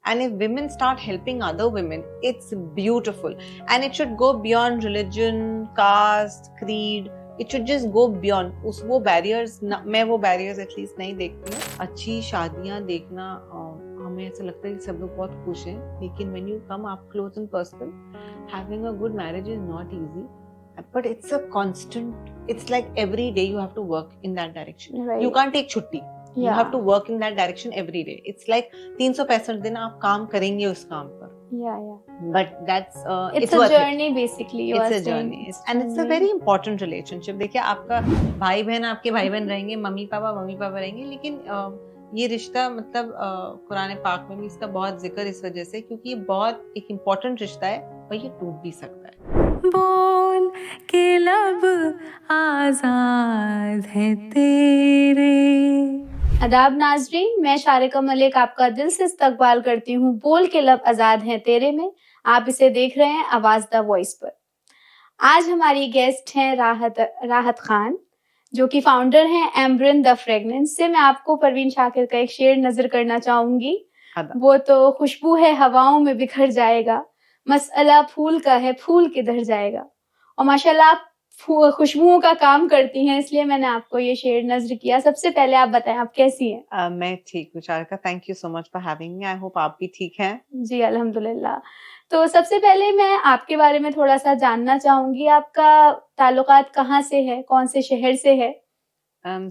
And if women start helping other women, it's beautiful. And it should go beyond religion, caste, creed. It should just go beyond. वो barriers, मैं वो barriers at least नहीं देखती हूँ. अच्छी शादियाँ देखना हमें ऐसा लगता है कि सब लोग बहुत खुश हैं, लेकिन when you come up close and personal, having a good marriage is not easy. But it's a constant. It's like every day you have to work in that direction. Right. You can't take छुट्टी. You have to work in that direction every day. It's like 365 दिन आप काम करेंगे उस काम पर. Yeah. But that's it's a journey basically. It's a journey, and it's a very important relationship. देखिए आपका भाई बहन आपके भाई बहन रहेंगे, मम्मी पापा रहेंगे, लेकिन ये रिश्ता मतलब कुरान पाक में भी इसका बहुत जिक्र इस वजह से, क्योंकि ये बहुत एक इम्पोर्टेंट रिश्ता है और ये टूट भी सकता है. बोल के लब आजाद है तेरे. आदाब नाजरीन, मैं शारिका मलिक आपका दिल से इस्तकबाल करती हूँ बोल के लब आजाद हैं तेरे में. आप इसे देख रहे हैं आवाज द वॉइस पर. आज हमारी गेस्ट हैं राहत खान, जो कि फाउंडर हैं एम्ब्रिन द फ्रेगनेंस से. मैं आपको परवीन शाकिर का एक शेर नजर करना चाहूंगी. वो तो खुशबू है हवाओं में बिखर जाएगा, मसला फूल का है फूल किधर जाएगा. और माशाल्लाह आप खुशबुओं का काम करती हैं, इसलिए मैंने आपको ये शेर नजर किया. सबसे पहले आप बताएं, आप कैसी हैं? मैं ठीक हूँ Sharika, thank you so much for having me. I hope आप भी ठीक हैं. जी अल्हम्दुलिल्लाह. तो सबसे पहले मैं आपके बारे में थोड़ा सा जानना चाहूंगी. आपका ताल्लुकात कहाँ से है, कौन से शहर से है?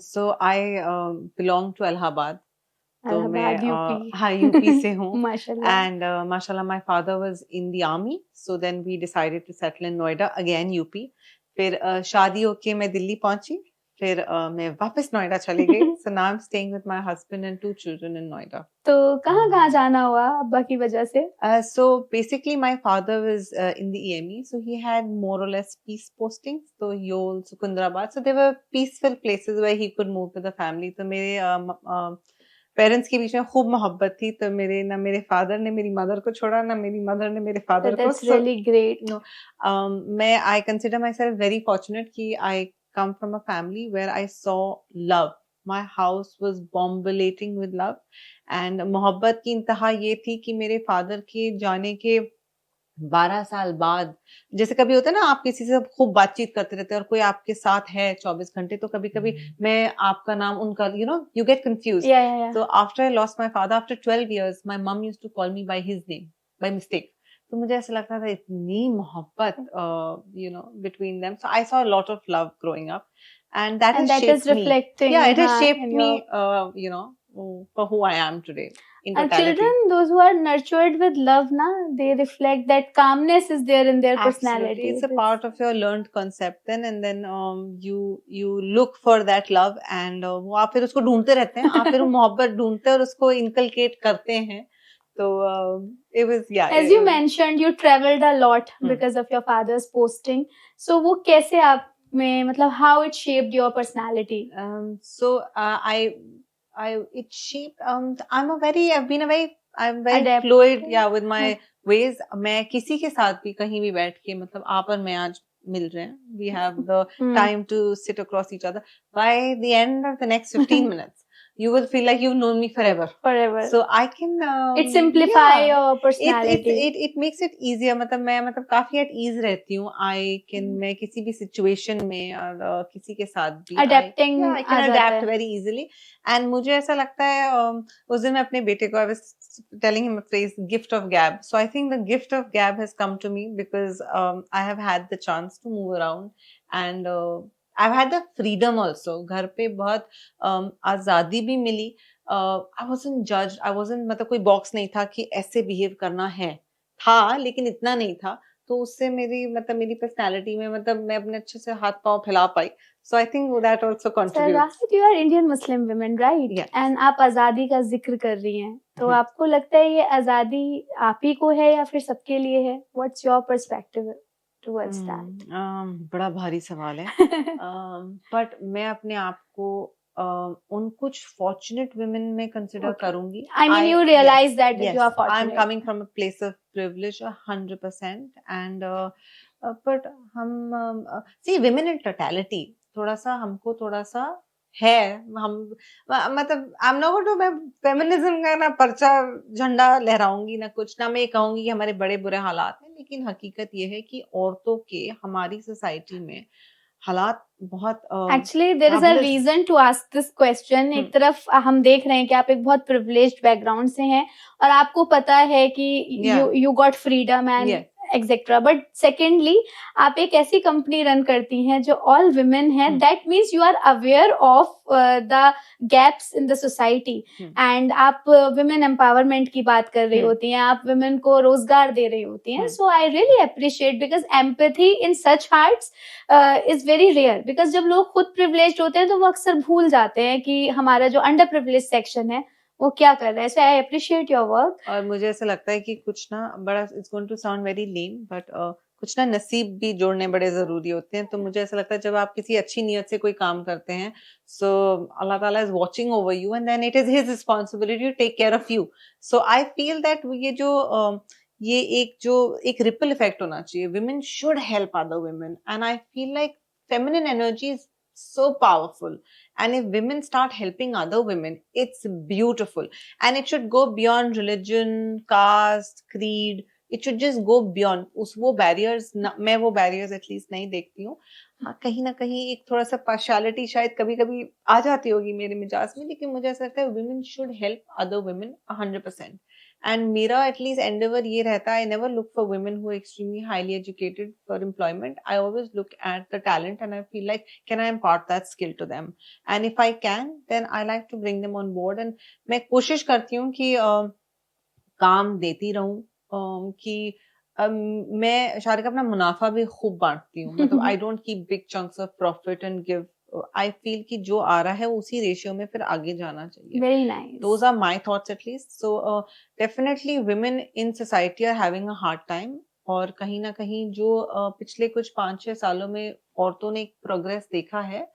So I belong to Allahabad. तो मैं यूपी से हूँ. And माशाल्लाह my father was in the army, so then we decided to settle in Noida, again UP. फिर शादी होके मैं दिल्ली पहुंची, फिर मैं वापस नोएडा चली गई. So now I'm staying with my husband and 2 children in Noida. तो कहाँ जाना हुआ अब्बा की वजह से? So basically my father was in the EME, so he had more or less peace postings. So Yol, Secunderabad, so they were peaceful places where he could move with the family. तो मेरे parents के बीच में खूब मोहब्बत थी. तो मेरे father ने मेरी मदर को छोड़ा, ना मेरी मदर ने मेरे फादर को. That's really great. मैं I consider myself very fortunate कि I come from a family where I saw love. My house was bombulating with love, and मोहब्बत की इंतहा ये थी कि मेरे फादर के जाने के 12 साल बाद, जैसे कभी होता है ना आप किसी से खूब बातचीत करते रहते हैं और कोई आपके साथ है 24 घंटे, तो कभी कभी मैं आपका नाम उनका you get confused. Yeah. So after I lost my father after 12 years, my mom used to call me by his name by mistake. तो मुझे ऐसा लगता था इतनी मोहब्बत between them. So I saw a lot of love growing up, and that has shaped me. It has shaped me for who I am today. And children, those who are nurtured with love, they reflect that calmness is there in their personality. It's a part of your learned concept and then you look for that love, and वो आप फिर उसको ढूंढते रहते हैं, आप फिर वो मोहब्बत ढूंढते हैं और उसको inculcate करते हैं. So it was As you mentioned, you traveled a lot because of your father's posting. So वो कैसे आप में मतलब how it shaped your personality? It shaped. I'm very fluid, with my ways. मैं किसी के साथ भी कहीं भी बैठ के मतलब आप और मैं आज मिल रहे हैं. We have the time to sit across each other. By the end of the next 15 minutes, you will feel like you've known me forever. So I can. It simplify your personality. It makes it easier. मतलब मैं काफी at ease रहती हूँ. मैं किसी भी situation में और किसी के साथ भी adapting. I can adapt very easily. And मुझे ऐसा लगता है उस दिन मैं अपने बेटे को I was telling him a phrase, gift of gab. So I think the gift of gab has come to me because I have had the chance to move around and I've had the freedom also. घर पे बहुत आजादी भी मिली. I wasn't judged. I wasn't मतलब कोई box नहीं था कि ऐसे behave करना है. था लेकिन इतना नहीं था. तो उससे मेरी personality में मैं अपने अच्छे से हाथ पांव फैला पाई. So I think that also contributes. So you are Indian Muslim women, right? Yes. And आप आजादी का जिक्र कर रही हैं. तो आपको लगता है ये आजादी आप ही को है या फिर सबके लिए है? What's your perspective towards that? बड़ा भारी सवाल है. But मैं अपने आप को उन कुछ fortunate women में consider करूँगी. I mean, you realize that you are fortunate. I'm coming from a place of privilege 100%, and but हम see women in totality हमको थोड़ा सा है। हम मतलब आई एम नॉट, मैं फेमिनिज्म का ना पर्चा झंडा लहराऊंगी ना कुछ, ना मैं ये कहूंगी कि हमारे बड़े बुरे हालात हैं, लेकिन हकीकत ये है कि औरतों के हमारी सोसाइटी में हालात बहुत actually there is a fabulous। Reason to ask this question. एक तरफ हम देख रहे हैं कि आप एक बहुत प्रिविलेज्ड बैकग्राउंड से हैं और आपको पता है कि Yeah. You got freedom and Yes. Etcetera, but secondly आप एक ऐसी कंपनी रन करती हैं जो ऑल वुमेन है, that means you are aware of the gaps in the society and आप वुमेन एम्पावरमेंट की बात कर रही होती हैं, आप वुमेन को रोजगार दे रही होती हैं। So I really appreciate because empathy in such hearts is very rare, because जब लोग खुद प्रिविलेज्ड होते हैं तो वो अक्सर भूल जाते हैं कि हमारा जो अंडर प्रिविलेज सेक्शन है वो क्या कर रहा है। So I appreciate your work. और मुझे ऐसा लगता है कि कुछ ना बड़ा, it's going to sound very lame, but कुछ ना नसीब भी जोड़ने बड़े जरूरी होते हैं। तो मुझे ऐसा लगता है जब आप किसी अच्छी नीयत से कोई काम करते हैं, so Allah Taala is watching over you and then it is his responsibility to take care of you. So I feel that ये एक रिपल इफेक्ट होना चाहिए। women should help other women and I feel like feminine energy is so powerful, and if women start helping other women, it's beautiful, and it should go beyond religion, caste, creed. It should just go beyond वो barriers। मैं वो barriers at least नहीं देखती हूँ। हाँ, कहीं ना कहीं एक थोड़ा सा partiality शायद कभी कभी आ जाती होगी मेरे मिजाज में, लेकिन मुझे ऐसा लगता है women should help other women 100%। And मेरा एटलीस्ट एंडेवर ये रहता है, I never look for women who are extremely highly educated for employment. I always look at the talent and I feel like can I impart that skill to them, and if I can then I like to bring them on board. And मैं कोशिश करती हूँ कि काम देती रहूं, कि मैं शारिका अपना मुनाफा भी खूब बांटती हूँ। मतलब I don't keep big chunks of profit and give. I feel कि जो आ रहा है उसी रेशियो में फिर आगे जाना चाहिए। Very nice. Those are my thoughts at least. So definitely women in society are having a hard time, और कहीं ना कहीं जो पिछले कुछ 5-6 सालों में औरतों ने एक प्रोग्रेस देखा है,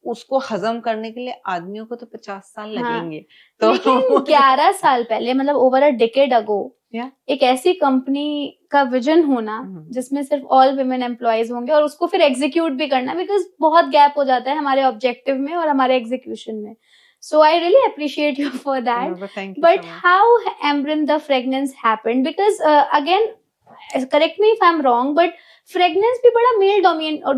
उसको हजम करने के लिए आदमियों को तो 50 साल लगेंगे। तो लेकिन 11 साल पहले, मतलब ओवर अ डिकेड अगो, एक ऐसी कंपनी का विजन होना जिसमें सिर्फ ऑल वुमेन एम्प्लॉयज होंगे और उसको फिर एग्जीक्यूट भी करना, बिकॉज बहुत गैप हो जाता है हमारे ऑब्जेक्टिव में और हमारे एग्जीक्यूशन में। So I really appreciate you for that. No, but thank you But so much. how Ambrin the fragrance happened? Because again, correct me if I'm wrong, but fragrance भी बड़ा मेल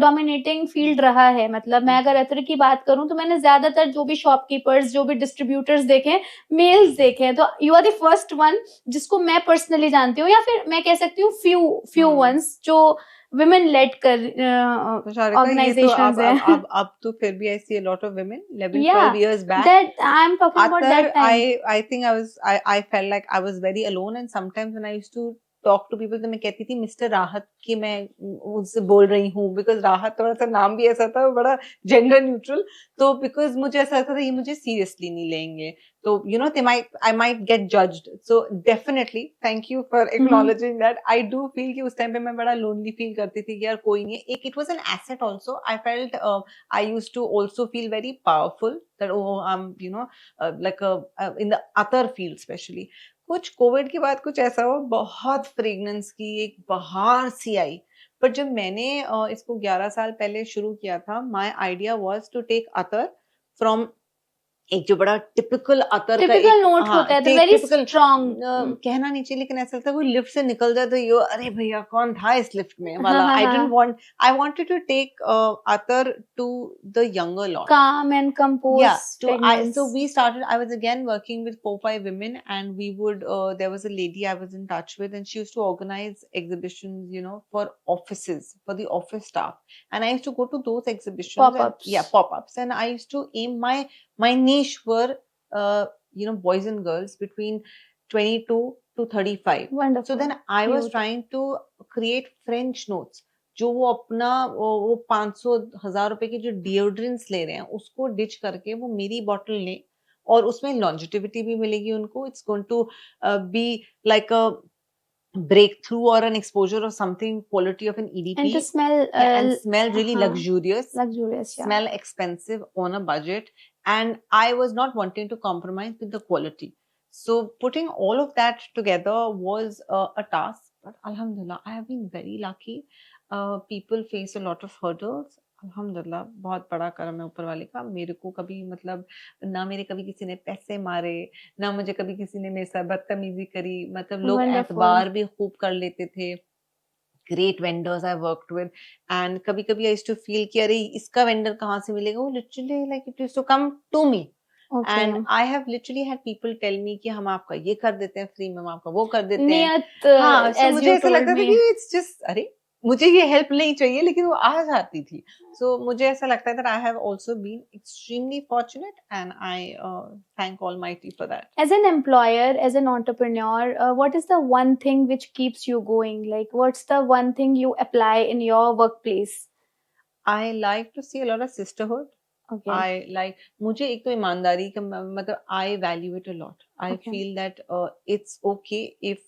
डोमिनेटिंग फील्ड रहा है। मतलब मैं अगर अतर की बात करूं तो मैंने ज्यादातर जो भी शॉपकीपर्स, जो भी डिस्ट्रीब्यूटर्स देखे, मेल्स देखे हैं। तो you are the first one जिसको मैं पर्सनली जानती हूँ, या फिर मैं कह सकती हूँ फ्यू वंस जो women led organizations है। अब तो फिर भी I see a lot of women 11-12 years back. That I'm talking about that time. I think I felt like I was very alone, and sometimes when I used to talk to people तो मैं कहती थी mister राहत की मैं उससे बोल रही हूँ, बिकॉज राहत थोड़ा सा नाम भी ऐसा था, बड़ा जेंडर न्यूट्रल। तो बिकॉज मुझे ऐसा लगता था ये मुझे सीरियसली नहीं लेंगे, तो you know I might get judged. So definitely thank you for acknowledging that. I do feel कि उस टाइम पे मैं बड़ा lonely feel करती थी कि यार कोई नहीं है। It was an asset also. I felt I used to also feel very powerful that I'm like in the other field especially. कुछ कोविड के बाद कुछ ऐसा हो, बहुत फ्रेगनेंस की एक बहार सी आई। पर जब मैंने इसको 11 साल पहले शुरू किया था, my idea was to take अतर फ्रॉम एक जो बड़ा टिपिकल अतर का एक नोट होता है, वेरी स्ट्रांग, कहना नहीं चाहिए, लेकिन ऐसा लगता है कोई लिफ्ट से निकल जाए तो यो अरे भैया कौन था इस लिफ्ट में वाला। I wanted to take Atar to the younger lot, calm and composed. So we started, I was again working with 4-5 women, and we would there was a lady I was in touch with, and she used to organize exhibitions, for offices, for the office staff, and I used to go to those exhibitions, pop-ups, and I used to aim my niche were boys and girls between 22 to 35. Wonderful. So then I was trying to create French notes, जो वो अपना वो 500,000 रुपए के जो deodorants ले रहे हैं उसको डिच करके वो मेरी बॉटल लें, और उसमें लॉन्जिटिविटी भी मिलेगी उनको। It's going to be like a breakthrough or an exposure of something quality of an EDP, and to smell and smell really luxurious, smell expensive on a budget, and I was not wanting to compromise with the quality. So putting all of that together was a task, but alhamdulillah I have been very lucky. People face a lot of hurdles. अल्हम्दुलिल्लाह बहुत बड़ा करम है ऊपर वाले का। मेरे को कभी मतलब ना मेरे कभी किसी ने पैसे मारे, ना मुझे कभी किसी ने मेरे साथ बदतमीजी करी। मतलब लोग वंडरफुल। एतबार भी खूब कर लेते थे। Great vendors I worked with, and कभी-कभी आई यूज्ड टू फील कि अरे इसका वेंडर कहाँ से मिलेगा? वो literally like it used to come to me, okay. And I have literally had people tell me कि हम आपका ये कर देते हैं फ्री में, हम आपका वो कर देते हैं। नियत, हाँ, सो एज मुझे यू ऐसा टोल्ड लगता था मी। कि इट्स जस्ट अरे मुझे ये हेल्प नहीं चाहिए, लेकिन वो आ जाती थी। सो मुझे ऐसा लगता है that I have also been extremely fortunate, and I thank almighty for that. As an employer, as an entrepreneur, what is the one thing which keeps you going? Like, what's the one thing you apply in your workplace? I like to see a lot of sisterhood. Okay. I like मुझे एक तो ईमानदारी का मतलब I value it a lot. I Okay. feel that it's okay if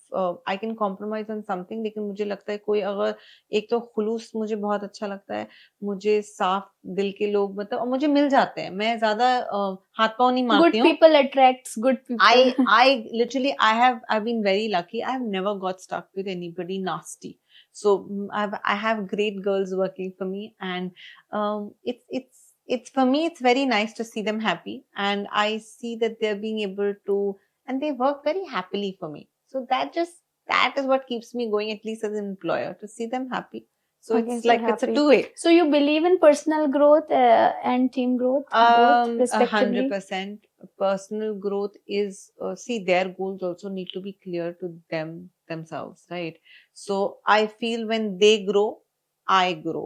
I can compromise on something, लेकिन मुझे लगता है कोई अगर एक तो खुलूस मुझे बहुत अच्छा लगता है, मुझे साफ दिल के लोग मतलब और मुझे मिल जाते हैं, मैं ज्यादा हाथ पाँव नहीं Good मारती हूँ। people attracts good people. I literally I've been very lucky. I've never got stuck with anybody nasty. So I have great girls working for me, and it's for me it's very nice to see them happy, and I see that they're being able to, and they work very happily for me. So that is what keeps me going, at least as an employer, to see them happy. So Okay, it's so like it's a happy. two-way. So you believe in personal growth and team growth, both respectively? 100%. Personal growth is see their goals also need to be clear to themselves, right? So I feel when they grow, I grow.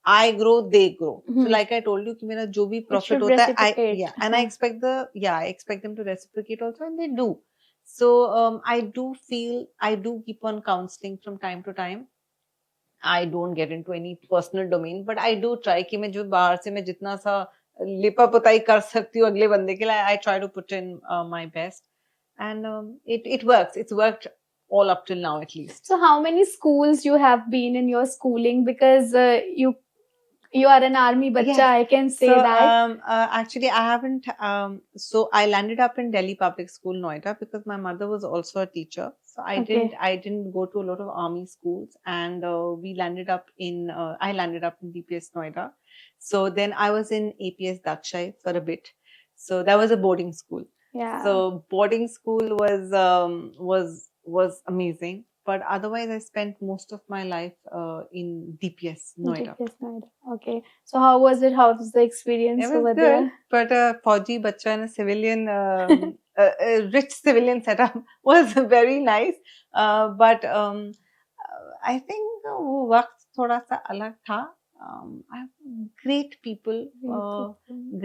I grow, they grow. So Hmm. like I told you, कि मेरा जो भी It profit should होता है, reciprocate. yeah, and I expect I expect them to reciprocate also, and they do. So I do feel I do keep on counseling from time to time. I don't get into any personal domain, but I do try कि मैं जो बाहर से मैं जितना सा लिपा पुताई कर सकती हूँ अगले बंदे के लिए, I try to put in my best, and it works. It's worked all up till now at least. So how many schools you have been in your schooling? Because you are an army bacha, Yes. I can say So that. actually I haven't so I landed up in Delhi Public School, Noida, because my mother was also a teacher. So Okay. I didn't go to a lot of army schools, and we landed up in I landed up in DPS Noida. So then I was in APS Dakshai for a bit. So that was a boarding school. Yeah. So boarding school was amazing. But otherwise, I spent most of my life in DPS Noida. DPS Noida. Okay. So how was it? How was the experience It was over good, there? but a Fauji bacha in a civilian, a rich civilian setup was very nice. But I think वो वक्त थोड़ा सा अलग था. I have great people,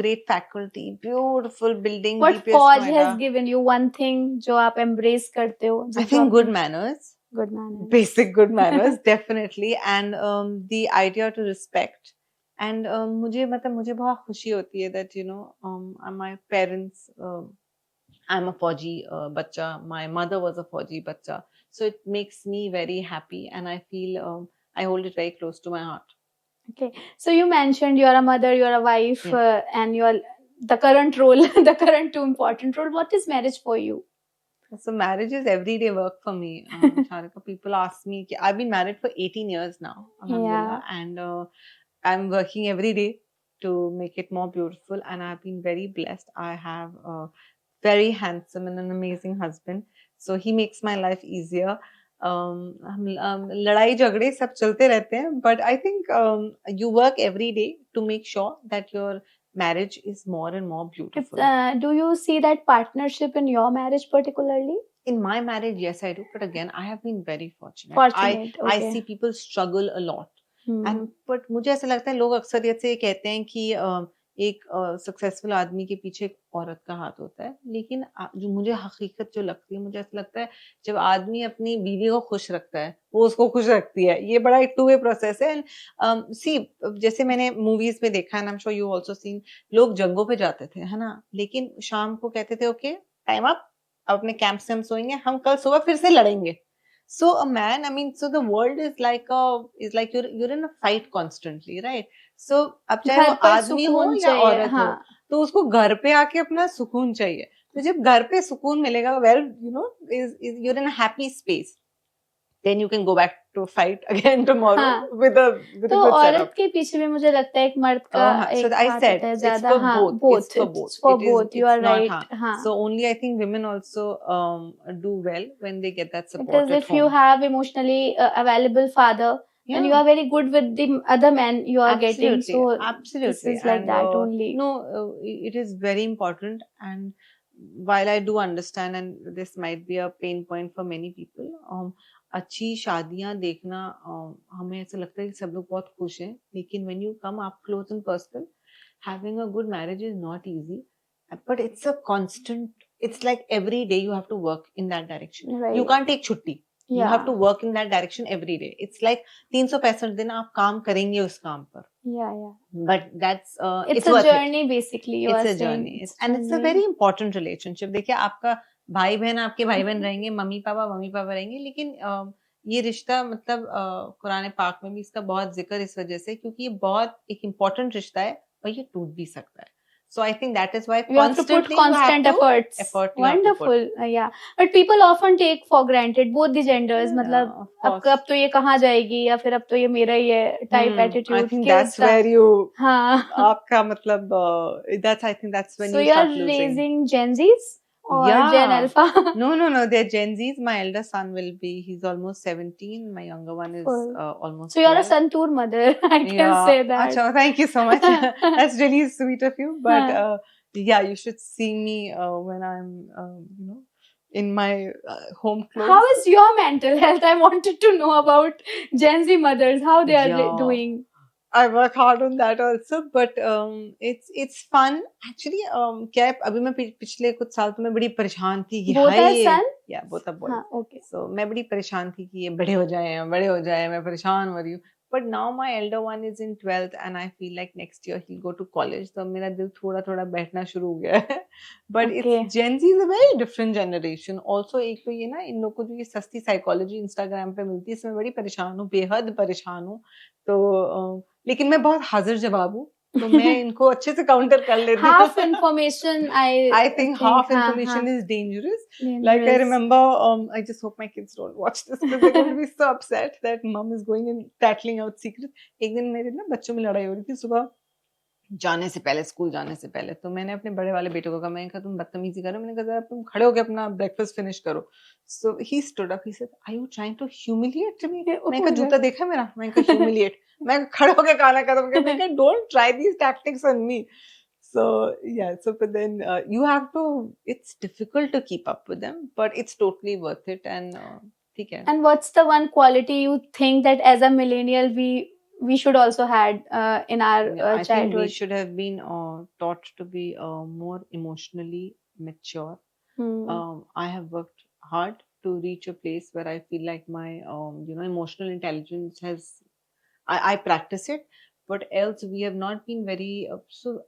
great faculty, beautiful building. What DPS Fauj Noida. has given you one thing जो आप embrace करते हो? I think good manners. Good manners. Basic good manners, definitely, and the idea to respect. And मुझे मतलब मुझे बहुत खुशी होती है that you know my parents I'm a Fauji bacha, my mother was a Fauji bacha, so it makes me very happy, and I feel I hold it very close to my heart. Okay, so you mentioned you're a mother, you're a wife, Yeah. and you're the current role, the current two important role. What is marriage for you? So marriage is everyday work for me. Sharika, people ask me, I've been married for 18 years now, alhamdulillah, and I'm working every day to make it more beautiful, and I've been very blessed. I have a very handsome and an amazing husband, so he makes my life easier. लड़ाई झगड़े सब चलते रहते हैं, but I think you work every day to make sure that your marriage is more and more beautiful. Do you see that partnership in your marriage particularly? In my marriage, yes, I do. But again, I have been very fortunate. Fortunate, I okay. see people struggle a lot. Hmm. But मुझे ऐसा लगता है लोग अक्सरियत से ये कहते हैं कि एक सक्सेसफुल आदमी के पीछे एक औरत का हाथ होता है, लेकिन जो मुझे हकीकत जो लगती है, मुझे ऐसा लगता है जब आदमी अपनी बीवी को खुश रखता है, वो उसको खुश रखती है. ये बड़ा एक टू वे प्रोसेस है. एंड सी जैसे मैंने मूवीज में देखा है, I am sure you also seen, लोग जंगों पे जाते थे, है ना, लेकिन शाम को कहते थे ओके टाइम अप, अब अपने कैंप से हम सोएंगे, हम कल सुबह फिर से लड़ेंगे. So a man, I mean, so the world is like you're in a fight constantly, right? So अब चाहे वो आदमी हो या औरत हो, तो उसको घर पे आके अपना सुकून चाहिए. तो जब घर पे सुकून मिलेगा, well, you know, you're in a happy space, then you can go back to fight again tomorrow हाँ. with a तो good औरत setup. के पीछे भी मुझे लगता है एक मर्द का So एक I हाथ said होता है it's ज्यादा. for हाँ, both. both. It's for It's both. for It is. both. You It's are not. right. हाँ. हाँ. So only I think women also do well when they get that support Because at if you home. have emotionally available father, then you Yeah. are very good with the other men you are getting. Absolutely, So absolutely. this is like And that only. no, it is very important. And while I do understand, and this might be a pain point for many people, अच्छी शादियां देखना हमें ऐसा लगता है कि सब लोग बहुत खुश हैं, लेकिन when you come up close and personal, having a good marriage is not easy, but it's a constant. It's like every day you have to work in that direction. Right. You can't take छुट्टी. You have to work in that direction every day. It's like 365 दिन आप काम करेंगे उस काम पर. Yeah, yeah. But that's It's a worth journey basically. You it's are a saying journey. And it's a very important relationship. देखिए आपका भाई बहन आपके भाई बहन रहेंगे, मम्मी पापा रहेंगे, लेकिन ये रिश्ता मतलब कुरान पाक में भी इसका बहुत जिक्र इस वजह से, क्योंकि ये बहुत एक important रिश्ता है और ये टूट भी सकता है. So I think that is why you have to put constant efforts. Wonderful. Yeah. But people often take for granted both the genders. मतलब अब तो ये कहाँ जाएगी या फिर अब तो ये मेरा ही है type attitude. I think that's where you हाँ. आपका मतलब that's I think that's when so you start are losing. raising Gen Zs or Gen Alpha? No, they're Gen Zs. My elder son will be, he's almost 17. My younger one is almost So you're 12. a santoor mother. I can say that. Achha, thank you so much. That's really sweet of you. But yeah, you should see me when I'm, in my home clothes. How is your mental health? I wanted to know about Gen Z mothers, how they are doing. I work hard on that also, but it's fun. Actually, क्या है, अभी मैं पिछले कुछ साल तो मैं बड़ी परेशान थी कि both are son? Yeah, both are boys. हाँ, okay. So मैं बड़ी परेशान थी कि ये बड़े हो जाए, मैं परेशान हो रही हूँ. But now my elder one is in 12th and I feel like next year he'll go to college. तो मेरा दिल थोड़ा बैठना शुरू हो गया है. But it's Gen Z is a very different generation. Also एक तो ये ना इन लोगों को जो ये सस्ती साइकोलॉजी इंस्टाग्राम पे मिलती है, इसमें बड़ी परेशान हूँ, बेहद परेशान हूँ. तो लेकिन मैं बहुत हाजिर जवाब हूँ, तो मैं इनको अच्छे से काउंटर कर लेती हूँ. Half information, I think half information is dangerous. Like I remember, I just hope my kids don't watch this because they're going to be so upset that mom is going and tattling out secrets. एक दिन मेरे ना बच्चों में लड़ाई हो रही थी सुबह जाने से पहले, स्कूल जाने से पहले. तो मैंने अपने बड़े वाले बेटे को कहा, मैंने कहा तुम बदतमीजी करो. मैंने कहा जरा तुम खड़े होकर अपना ब्रेकफास्ट फिनिश करो. So he stood up. He said, "Are you trying to humiliate me?" मैंने कहा जूता देखा मेरा? मैंने कहा humiliate. मैं खड़े होकर खाना खाता हूँ. मैंने कहा don't try these tactics on me. So yeah, so but then you have to. It's difficult to keep up with them, but it's totally worth it. And ठीक है. And what's the one quality you think that as a millennial we should also had in our I childhood? think we should have been taught to be more emotionally mature. I have worked hard to reach a place where I feel like my emotional intelligence has I practice it, but else we have not been very so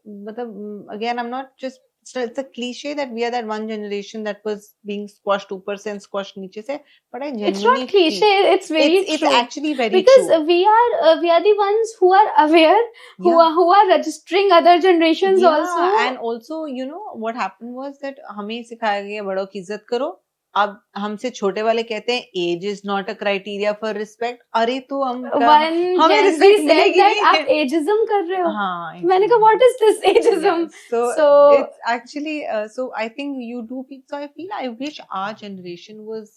again I'm not just it's a cliche that we are that one generation that was being squashed 2% squashed niche se, but I genuinely it's not cliche, it's very true. It's actually very because true. we are the ones who are aware, who are registering other generations also. And also you know what happened was that हमें सिखाया गया बड़ों की इज्जत करो. अब हमसे छोटे वाले कहते हैं age is not a criteria for respect. अरे तो हमें रिस्पेक्ट मिलेगी नहीं. आप एजिज्म कर रहे हो. हाँ, मैंने कहा what is this ageism. So it's actually so I think you do feel, so I feel I wish our generation was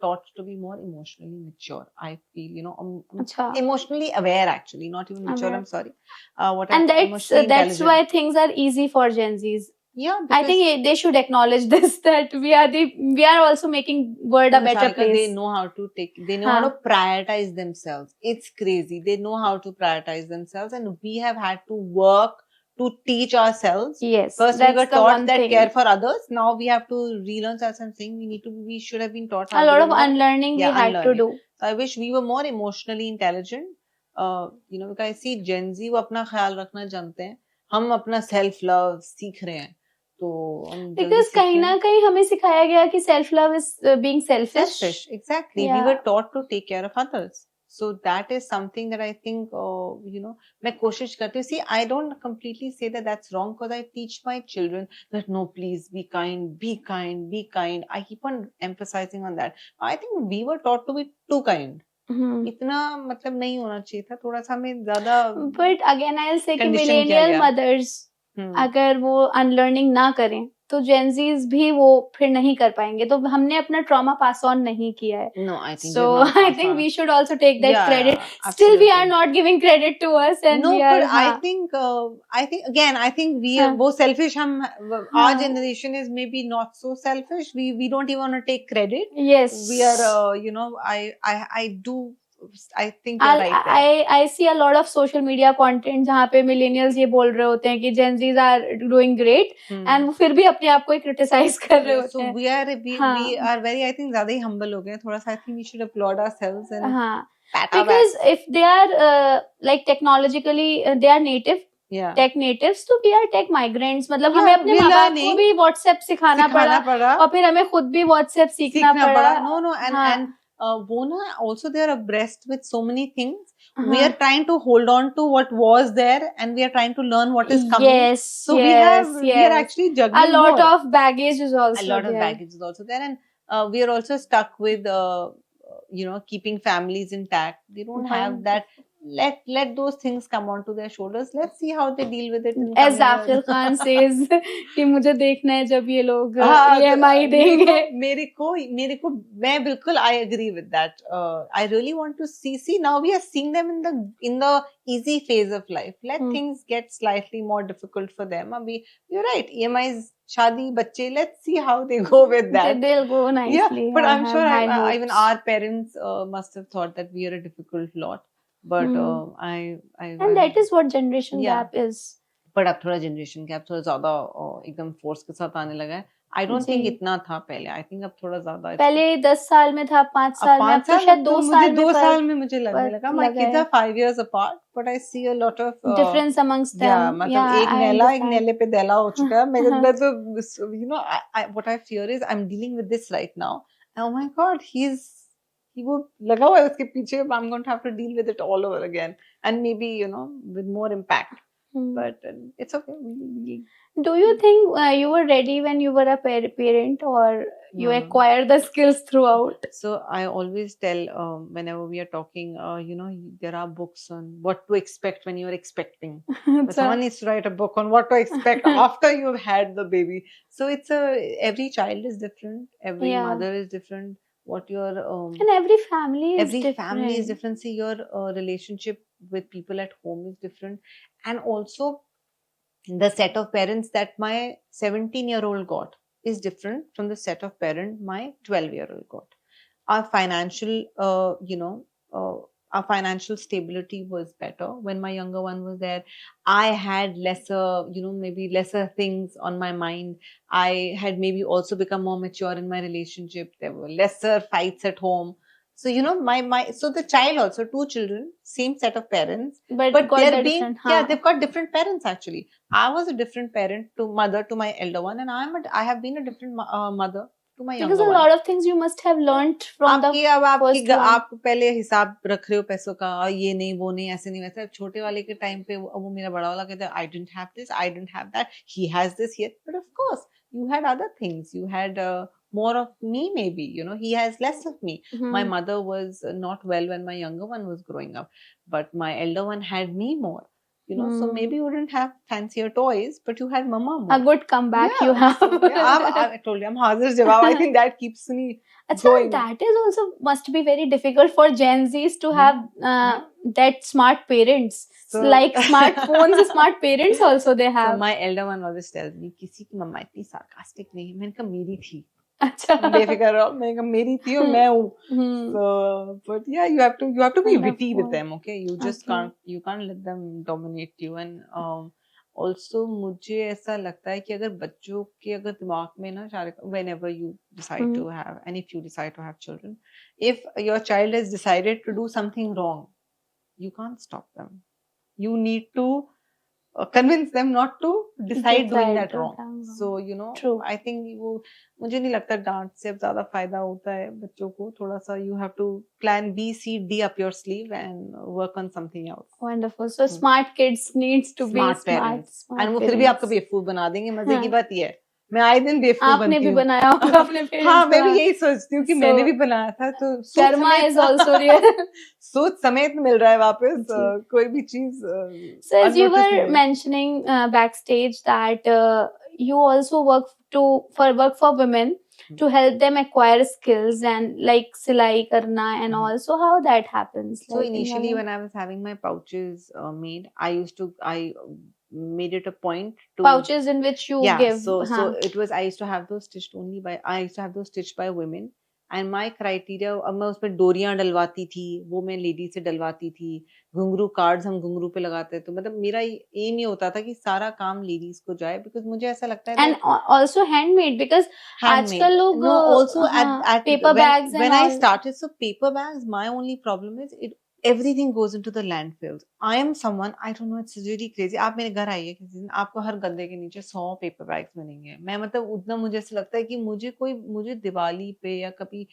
taught to be more emotionally mature. I feel emotionally aware, actually not even mature. I'm sorry. And that's why things are easy for Gen Zs. Yeah, I think they should acknowledge this, that we are also making world a better place. They know how to how to prioritize themselves. It's crazy. They know how to prioritize themselves, and we have had to work to teach ourselves. Yes. First we were taught that care for others. Now we have to relearn ourselves and saying we should have been taught a lot of unlearning we had to do. So I wish we were more emotionally intelligent. Because I see Gen Z वो अपना ख्याल रखना जानते हैं. हम अपना self love सीख रहे हैं. Because कहीं ना कहीं हमें सिखाया गया कि self love is being selfish. Exactly. We were taught to take care of others. So that is something that I think मैं कोशिश करती हूँ. See, I don't completely say that that's wrong because I teach my children that no, please be kind, be kind, be kind. I keep on emphasizing on that. I think we were taught to be too kind. इतना मतलब नहीं होना चाहिए था, थोड़ा सा हमें ज्यादा but again I will say कि condition किया मिलेनियल गया। मदर्स अगर वो अनलर्निंग ना करें तो जेंजीज भी वो फिर नहीं कर पाएंगे, तो हमने अपना ट्रॉमा पास ऑन नहीं किया है. No, I think So we've not I passed think on. we should also take that Yeah, credit. yeah, Still, we are absolutely. not giving credit to us, and No, we are. but I हाँ, think again, I think we हाँ, वो selfish हम our हाँ. generation is maybe not so selfish. We don't even want to take credit. Yes. We are you know, I do, I think you're right there. I see a lot of social media content जहाँ पे millennials ये बोल रहे होते हैं कि Gen Zs are doing great, and वो फिर भी अपने आप को ही criticize कर रहे Yeah, होते so हैं. we हाँ. are very, I think ज्यादा ही humble हो गए हैं थोड़ा सा. I think we should applaud ourselves and हाँ. pat our Because back. if they are like technologically they are native, Yeah. tech natives, तो we are tech migrants. मतलब Yeah, हमें अपने we're माँ बाप को learning. भी WhatsApp सिखाना सिखाना पड़ा और फिर हमें खुद भी WhatsApp सीखना पड़ा. No, हाँ. and वो ना also they are abreast with so many things. We हाँ. are trying to hold on to what was there and we are trying to learn what is coming. Yes, So yes, we are yes. actually A juggling lot more. of baggage is also A lot of there. baggage is also there, and we are also stuck with you know, keeping families intact. They don't have that. Let those things come onto their shoulders. Let's see how they deal with it in As coming Zafir years. Khan says कि मुझे देखना है जब ये लोग हाँ, EMI you देंगे. know, मेरे को मैं बिल्कुल I agree with that. I really want to see now we are seeing them in the easy phase of life. Let things get slightly more difficult for them. अभी you're right, EMIs, शादी, बच्चे, let's see how they go with that. They'll go nicely. Yeah, but I'm sure high even hopes. our parents must have thought that we are a difficult lot. But and that is what generation Yeah. gap is. but अब थोड़ा generation gap थोड़ा ज्यादा एकदम force के साथ आने लगा है. I don't think जी. इतना था पहले. I think अब थोड़ा ज्यादा है. पहले 10 साल में था, 5 अब साल में, अब 5 तो साल, शायद अब 2 तो मुझे साल में 2 फर्क साल में मुझे लगने लगा. My लगा kids है. are 5 years apart, but I see a lot of Difference amongst them. yeah, मतलब Yeah, एक I नैला एक understand. नैले पे दैला हो चुका है. मैं तो you know, what I fear is I'm dealing with this right now. Oh my God, he वो लगा हुआ है उसके पीछे. I'm going to have to deal with it all over again, and maybe you know with more impact. But it's okay. Do you think you were ready when you were a parent, or you No. acquired the skills throughout? So I always tell whenever we are talking, you know, there are books on what to expect when you're expecting. But someone needs to write a book on what to expect after you've had the baby. So every child is different. Every Yeah. mother is different. What your and every family is every different. family is different. See, your relationship with people at home is different, and also the set of parents that my 17-year-old got is different from the set of parent my 12-year-old got. Our financial our financial stability was better when my younger one was there. I had lesser, you know, maybe lesser things on my mind. I had maybe also become more mature in my relationship. There were lesser fights at home. So you know, so the child also, 2 children, same set of parents, but they're being they've got different parents actually. I was a different mother to my elder one, and I have been a different mother to my younger one. Because a lot of things you must have learnt from the first one. आप पहले हिसाब रख रहे हो पैसों का, ये नहीं वो नहीं ऐसे नहीं वैसे. छोटे वाले के टाइम पे वो मेरा बड़ा वाला कहता है I didn't have this, I didn't have that, he has this here. But of course you had other things. You had more of me, maybe, you know, he has less of me. My mother was not well when my younger one was growing up, but my elder one had me more, you know. So maybe you didn't have fancier toys, but you had mama more. A good comeback you have. So, I told you I'm hazir jawab. I think that keeps me going. That is also must be very difficult for Gen Zs to have that smart parents. So, like smartphones, smart parents also they have. So my elder one always tells me, किसी की मम्मा इतनी sarcastic नहीं है. मैंने कहा मेरी थी. अच्छा. बेफिक्र रहो. मैंने कहा मेरी थी और मैं हूँ. So, but yeah, you have to be witty with them. Okay, you just can't let them dominate you. And also मुझे ऐसा लगता है कि अगर बच्चों के अगर दिमाग में ना whenever you decide to have, and if you decide to have children, if your child has decided to do something wrong, you can't stop them. You need to convince them not to decide doing that wrong. So you know, I think वो मुझे नहीं लगता डांट से अब ज्यादा फायदा होता है बच्चों को. थोड़ा सा you have to plan B, C, D up your sleeve and work on something else. Wonderful. So smart kids needs to be smart parents. And वो फिर भी आपको बेवकूफ बना देंगे. मजे की बात ये है मैं आए दिन बेवकूफ आपने बनती भी हूँ। बनाया होगा अपने पेरेंट्स हाँ, मैं का। भी यही सोचती हूँ कि So, मैंने भी बनाया था, तो सोच कर्मा समेत इज आल्सो रियल। सोच समेत मिल रहा है वापस, जी। कोई भी चीज So as you अननोटिस नहीं were है। mentioning backstage that you also work for women to help them acquire skills and like silai karna and Mhm. all. So how that happens? So Like in your initially, life? when I was having my pouches made, I made it a point to Pouches in which you yeah. give. So हाँ. it was, I used to have those stitched only by, I used to have those stitched by women, and my criteria, अब मैं उसमें डोरियां डलवाती थी, वो मैं lady से डलवाती थी, घुंघरू कार्ड्स हम घुंघरू पे लगाते, तो मतलब मेरा एम ये होता था कि सारा काम लेडीज को जाए, बिकॉज मुझे ऐसा लगता है And also handmade because handmade. आजकल लोग No, also हाँ, at paper bags and when I all. started, so paper bags, my only problem is everything goes into the landfills. I am someone, I don't know, it's really crazy. आप मेरे घर आइए किसी दिन, आपको हर गद्दे के नीचे 100 पेपर बैग्स मिलेंगे। मैं मतलब उतना मुझे ऐसा लगता है कि मुझे दिवाली पे या कभी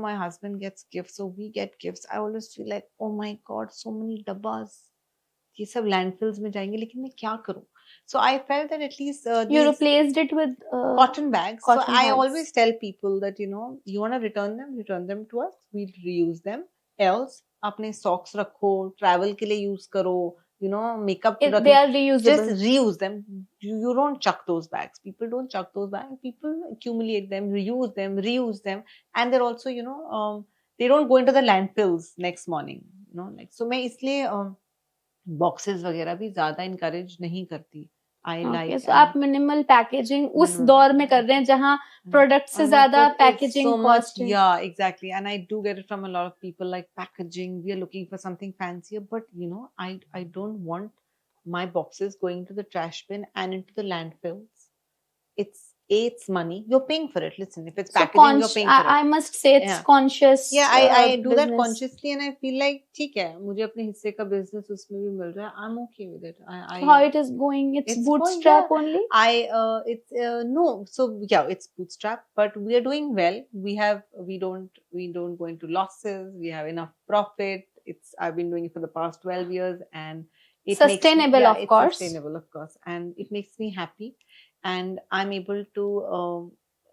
my husband gets gifts, so we get gifts, I always feel like, oh my god, so many dabbas, ये सब लैंडफिल्स में जाएंगे, लेकिन मैं क्या करूं? So I felt that at least You these replaced it with cotton bags. cotton So I bags. always tell people that, you want to return them to us, we'll reuse them. Else, अपने socks रखो, travel के लिए use करो, makeup They रखने, are reusable. just reuse them. You don't chuck those bags. People don't chuck those bags. People accumulate them, reuse them, and they're also, they don't go into the landfills next morning. So मैं इसलिए boxes वगैरह भी ज्यादा encourage नहीं करती. I Okay, like so आप minimal packaging उस Minimal दौर में कर रहे हैं जहाँ product से and ज्यादा but it's packaging so much, cost है. yeah, exactly, and I do get it from a lot of people, like packaging, we are looking for something fancier, but I don't want my boxes going to the trash bin and into the landfills. It's money, you're paying for it. Listen, if it's So packaging, you're paying for it. I must say it's Yeah. conscious. Yeah, I do that business. consciously, and I feel like ठीक है, मुझे अपने हिस्से का business उसमें भी मिल रहा है, I'm okay with it. So how it is going? It's bootstrap going, only. No, so yeah, it's bootstrap, but we are doing well. We don't go into losses. We have enough profit. I've been doing it for the past 12 years, and it Sustainable, makes, of it's course. sustainable, of course, and it makes me happy, and I'm able to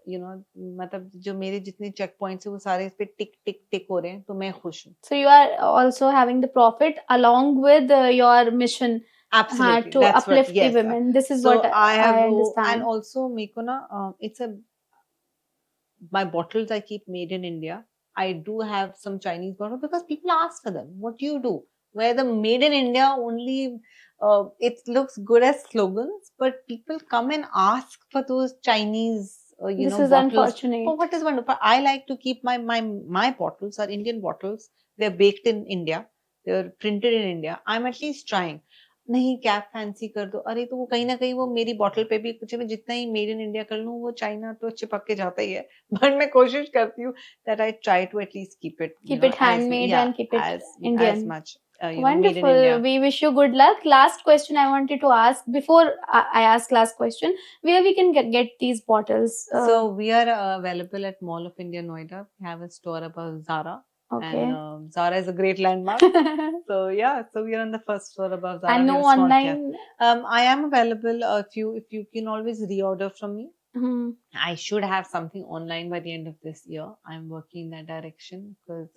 मतलब जो मेरे जितने check points है वो सारे इस पे टिक टिक टिक हो रहे हैं, तो मैं खुश हूँ. So you are also having the profit along with your mission. Absolutely, to that's uplift what, yes. the women. This is So what I have, I understand. and also मेरे को ना my bottles I keep made in India. I do have some Chinese bottles because people ask for them. What do you do? Where the made in India only, it looks good as slogans, but people come and ask for those Chinese, This is bottles. unfortunate. Oh, what is wonderful? I like to keep my bottles are Indian bottles. They're baked in India. They're printed in India. I'm at least trying. नहीं cap fancy कर दो, अरे तो वो कहीं ना कहीं वो मेरी बॉटल पे भी कुछ, मैं जितना ही मेड इन इंडिया कर लूँ, वो चाइना तो चिपक के जाता ही है, बट मैं कोशिश करती हूँ that I try to at least keep it handmade and keep it as Indian. much made in Wonderful. India. We wish you good luck. Last question I wanted to ask before I ask last question, where we can get these bottles? So we are available at Mall of India, Noida. We have a store above Zara. Okay. And Zara is a great landmark. So yeah, so we are on the first floor above Zara. And no We are a small online. cafe. I am available. If you can always reorder from me. I should have something online by the end of this year. I'm working in that direction because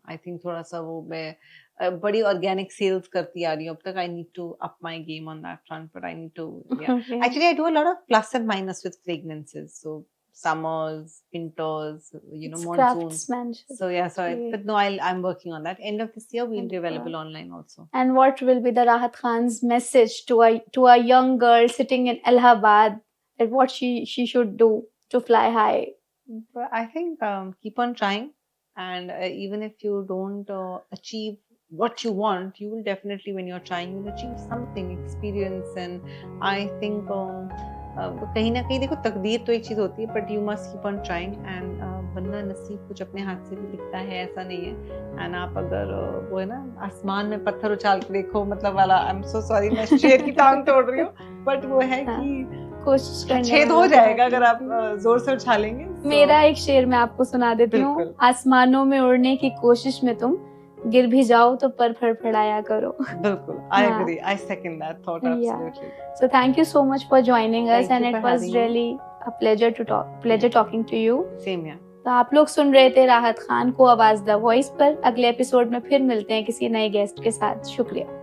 I think थोड़ा सा वो मैं बड़ी organic sales करती आ रही हूँ अब तक. I need to up my game on that front, but I need to, yeah. Okay. Actually, I do a lot of plus and minus with fragrances. So summers, winters, It's monsoons. craftsmanship. So yeah, Okay. but no, I'm working on that. End of this year, we'll be available online also. And what will be the Rahat Khan's message to a young girl sitting in Allahabad, that what she should do to fly high? But I think keep on trying, and even if you don't achieve what you want, you will definitely, when you're trying, you'll achieve something, experience. And I think कहीं ना कहीं देखो, तकदीर तो एक चीज होती है, but you must keep on trying, and बंदा नसीब कुछ अपने हाथ से भी लिखता है, ऐसा नहीं है. And आप अगर वो है ना, आसमान में पत्थर उछाल के देखो, मतलब वाला, आई एम सो सॉरी मैं शेर की टांग तोड़ रही हूँ, but वो है कि कोशिश करने छेद हो जाएगा अगर आप जोर से उछालेंगे. मेरा एक शेर मैं आपको सुना देती हूँ. आसमानों में उड़ने की कोशिश में तुम गिर भी जाओ तो पर फड़फड़ाया करो. बिल्कुल, I हाँ. agree. I second that thought Yeah. absolutely. So thank you so much for joining us, Thank and you it for was having me. really a pleasure talking to you. Same here. तो आप लोग सुन रहे थे राहत खान को आवाज the voice पर. अगले एपिसोड में फिर मिलते हैं किसी नए गेस्ट के साथ. शुक्रिया.